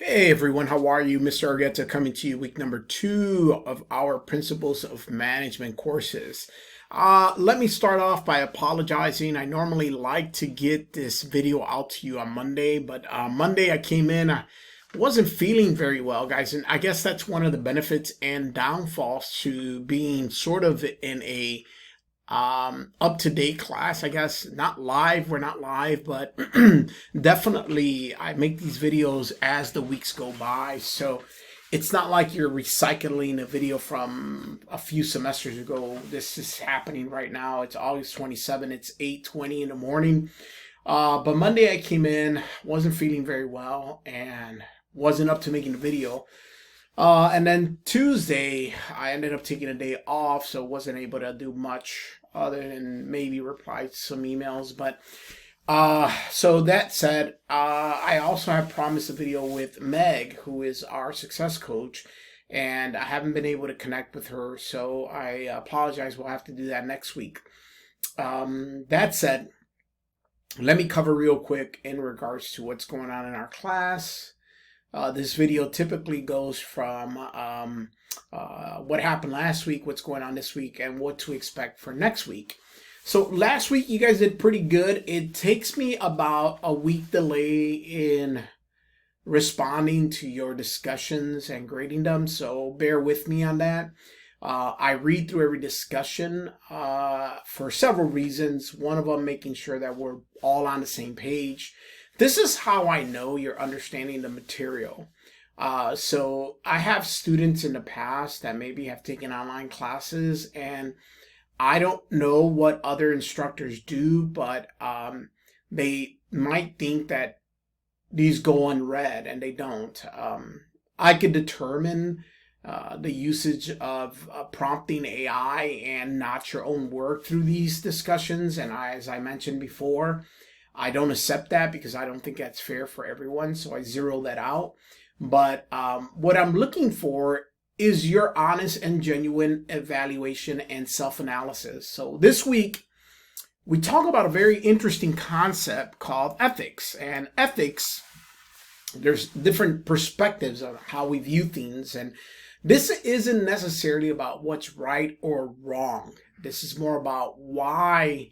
Hey everyone, how are you? Mr. Argueta coming to you week number 2 of our Principles of Management courses. Let me start off by apologizing. I normally like to get this video out to you on Monday, but Monday I came in, I wasn't feeling very well, guys, and I guess that's one of the benefits and downfalls to being sort of in a up-to-date class. I guess not live, we're not live, but definitely I make these videos as the weeks go by, so it's not like you're recycling a video from a few semesters ago. This is happening right now. It's August 27. It's 8:20 in the morning. But Monday I came in, wasn't feeling very well, and wasn't up to making the video. And then Tuesday, I ended up taking a day off, so wasn't able to do much other than maybe reply to some emails. But so that said, I also have promised a video with Meg, who is our success coach, and I haven't been able to connect with her, so I apologize. We'll have to do that next week. That said, let me cover real quick in regards to what's going on in our class. This video typically goes from what happened last week, what's going on this week, and what to expect for next week. So last week you guys did pretty good. It takes me about a week delay in responding to your discussions and grading them, so bear with me on that. I read through every discussion for several reasons. One of them making sure that we're all on the same page. This is how I know you're understanding the material. So I have students in the past that maybe have taken online classes, and I don't know what other instructors do, but they might think that these go unread, and they don't. I could determine the usage of prompting AI and not your own work through these discussions, and as I mentioned before, I don't accept that because I don't think that's fair for everyone, so I zero that out. But what I'm looking for is your honest and genuine evaluation and self-analysis. So this week, we talk about a very interesting concept called ethics. And ethics, there's different perspectives on how we view things. And this isn't necessarily about what's right or wrong. This is more about why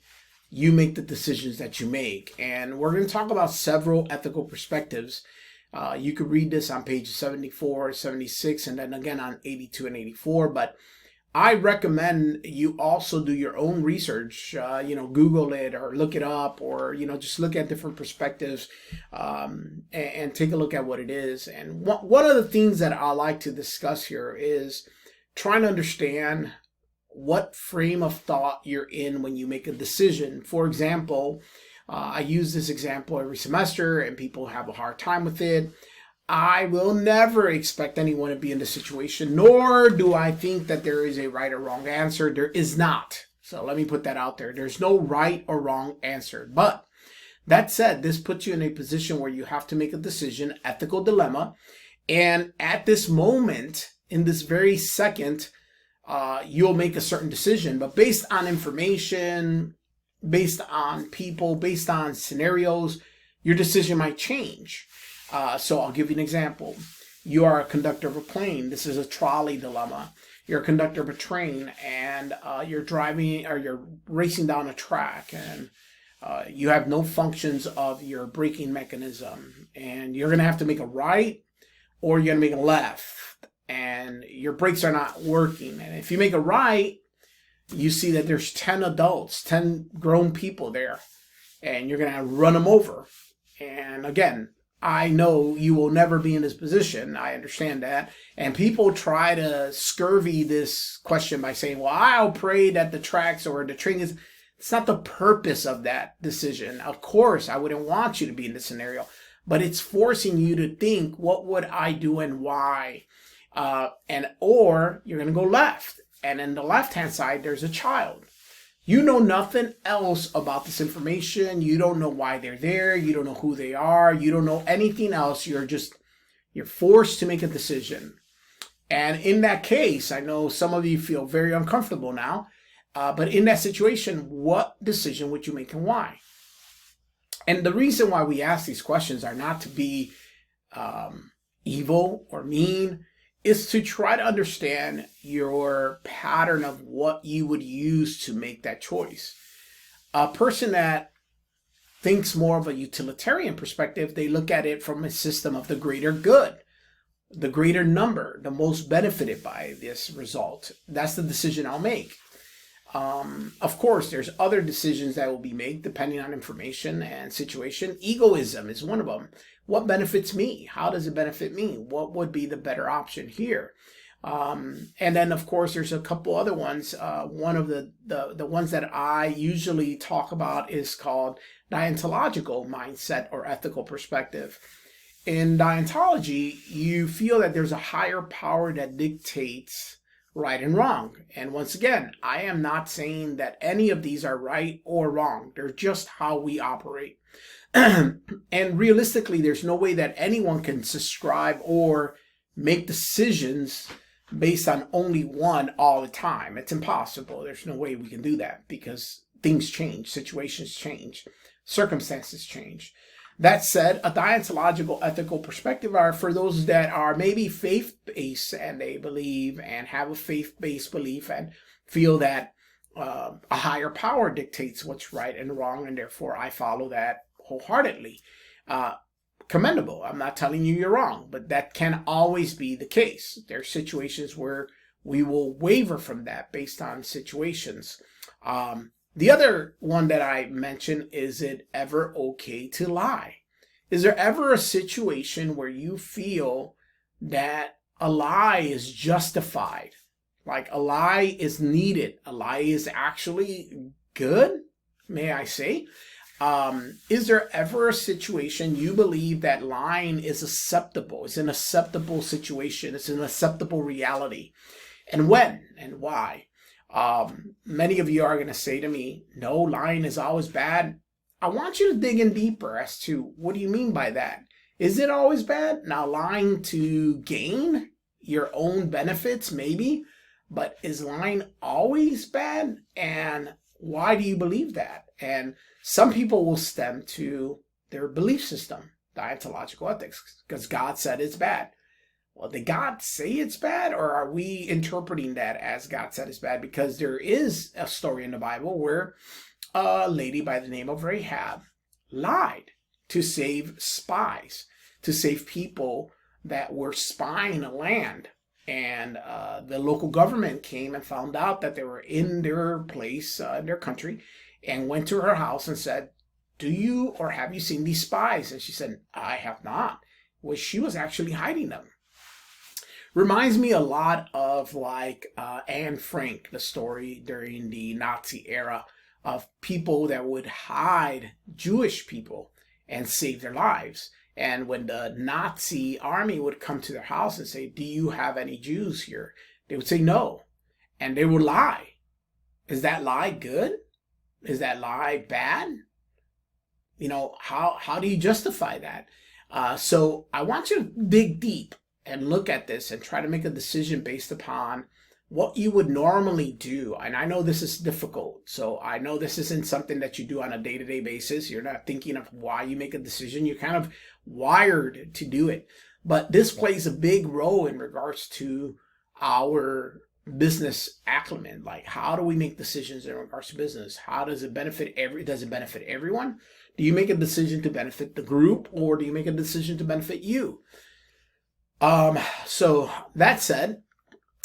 you make the decisions that you make. And we're going to talk about several ethical perspectives. You could read this on pages 74, 76, and then again on 82 and 84. But I recommend you also do your own research, Google it or look it up, or, just look at different perspectives and take a look at what it is. And one of the things that I like to discuss here is trying to understand what frame of thought you're in when you make a decision. For example, I use this example every semester and people have a hard time with it. I will never expect anyone to be in this situation, nor do I think that there is a right or wrong answer. There is not. So let me put that out there. There's no right or wrong answer. But that said, this puts you in a position where you have to make a decision, ethical dilemma. And at this moment, in this very second, you'll make a certain decision, but based on information, based on people, based on scenarios, your decision might change. So I'll give you an example. You are a conductor of a plane. This is a trolley dilemma. You're a conductor of a train, and you're driving or you're racing down a track, and you have no functions of your braking mechanism, and you're going to have to make a right or you're going to make a left, and your brakes are not working. And if you make a right, you see that there's 10 adults, 10 grown people there, and you're going to run them over. And again, I know you will never be in this position. I understand that. And people try to scurvy this question by saying, well, I'll pray that the tracks or the train is... It's not the purpose of that decision. Of course, I wouldn't want you to be in this scenario, but it's forcing you to think, what would I do and why? Or you're going to go left. And in the left-hand side, there's a child. You know nothing else about this information. You don't know why they're there. You don't know who they are. You don't know anything else. You're forced to make a decision. And in that case, I know some of you feel very uncomfortable now, but in that situation, what decision would you make and why? And the reason why we ask these questions are not to be evil or mean, is to try to understand your pattern of what you would use to make that choice. A person that thinks more of a utilitarian perspective, they look at it from a system of the greater good, the greater number, the most benefited by this result. That's the decision I'll make. Of course, there's other decisions that will be made depending on information and situation. Egoism is one of them. What benefits me? How does it benefit me? What would be the better option here? And then, of course, there's a couple other ones. One of the ones that I usually talk about is called deontological mindset or ethical perspective. In deontology, you feel that there's a higher power that dictates right and wrong. And once again, I am not saying that any of these are right or wrong. They're just how we operate. And realistically, there's no way that anyone can subscribe or make decisions based on only one all the time. It's impossible. There's no way we can do that because things change, situations change, circumstances change. That said, a deontological ethical perspective are for those that are maybe faith-based and they believe and have a faith-based belief and feel that a higher power dictates what's right and wrong, and therefore I follow that wholeheartedly. Commendable. I'm not telling you you're wrong, but that can always be the case. There are situations where we will waver from that based on situations. The other one that I mentioned, is it ever okay to lie? Is there ever a situation where you feel that a lie is justified? Like a lie is needed. A lie is actually good, may I say? Is there ever a situation you believe that lying is acceptable? It's an acceptable situation. It's an acceptable reality. And when and why? Many of you are going to say to me, no, lying is always bad. I want you to dig in deeper as to what do you mean by that? Is it always bad? Now, lying to gain your own benefits, maybe, but is lying always bad? And why do you believe that? And some people will stem to their belief system, deontological ethics, because God said it's bad. Well, did God say it's bad, or are we interpreting that as God said it's bad? Because there is a story in the Bible where a lady by the name of Rahab lied to save spies, to save people that were spying a land. And the local government came and found out that they were in their place, in their country, and went to her house and said, do you or have you seen these spies? And she said, I have not. Well, she was actually hiding them. Reminds me a lot of like Anne Frank, the story during the Nazi era of people that would hide Jewish people and save their lives. And when the Nazi army would come to their house and say, do you have any Jews here? They would say no. And they would lie. Is that lie good? Is that lie bad? You know, how do you justify that? So I want you to dig deep and look at this and try to make a decision based upon what you would normally do. And I know this is difficult. So I know this isn't something that you do on a day-to-day basis. You're not thinking of why you make a decision. You're kind of wired to do it. But this plays a big role in regards to our business acumen. Like, how do we make decisions in regards to business? How does it benefit does it benefit everyone? Do you make a decision to benefit the group, or do you make a decision to benefit you? So that said,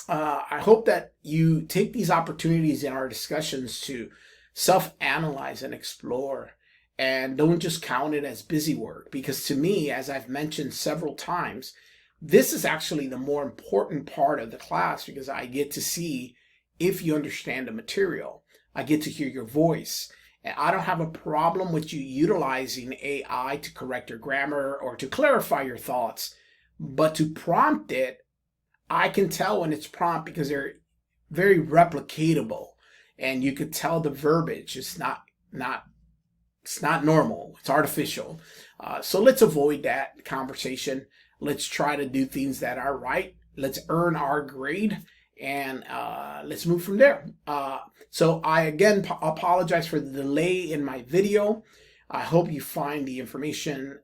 I hope that you take these opportunities in our discussions to self-analyze and explore, and don't just count it as busy work. Because to me, as I've mentioned several times, this is actually the more important part of the class, because I get to see if you understand the material. I get to hear your voice. And I don't have a problem with you utilizing AI to correct your grammar or to clarify your thoughts. But to prompt it, I can tell when it's prompt because they're very replicatable, and you could tell the verbiage is not normal. It's artificial. So let's avoid that conversation. Let's try to do things that are right. Let's earn our grade, and let's move from there. So I again apologize for the delay in my video. I hope you find the information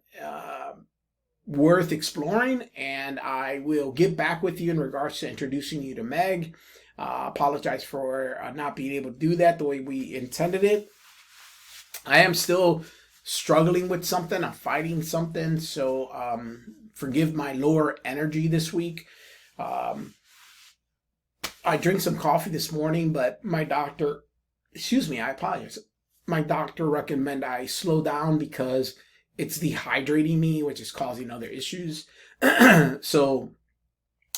worth exploring, and I will get back with you in regards to introducing you to Meg. Apologize for not being able to do that the way we intended it. I am still struggling with something. I'm fighting something, so forgive my lower energy this week. I drank some coffee this morning, but my doctor, excuse me, I apologize. My doctor recommend I slow down because it's dehydrating me, which is causing other issues. So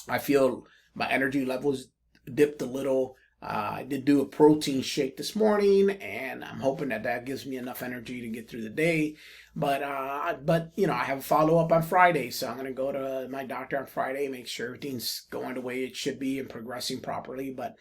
I feel my energy levels dipped a little. I did do a protein shake this morning, and I'm hoping that that gives me enough energy to get through the day. But I have a follow up on Friday, so I'm gonna go to my doctor on Friday, make sure everything's going the way it should be and progressing properly. But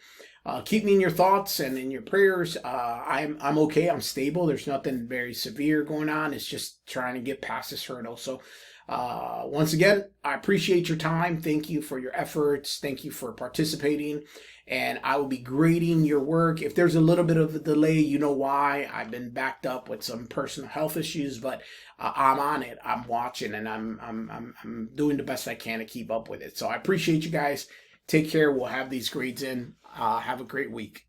keep me in your thoughts and in your prayers. I'm okay. I'm stable. There's nothing very severe going on. It's just trying to get past this hurdle. So once again, I appreciate your time. Thank you for your efforts. Thank you for participating. And I will be grading your work. If there's a little bit of a delay, you know why. I've been backed up with some personal health issues, but I'm on it. I'm watching, and I'm doing the best I can to keep up with it. So I appreciate you guys. Take care. We'll have these grades in. Have a great week.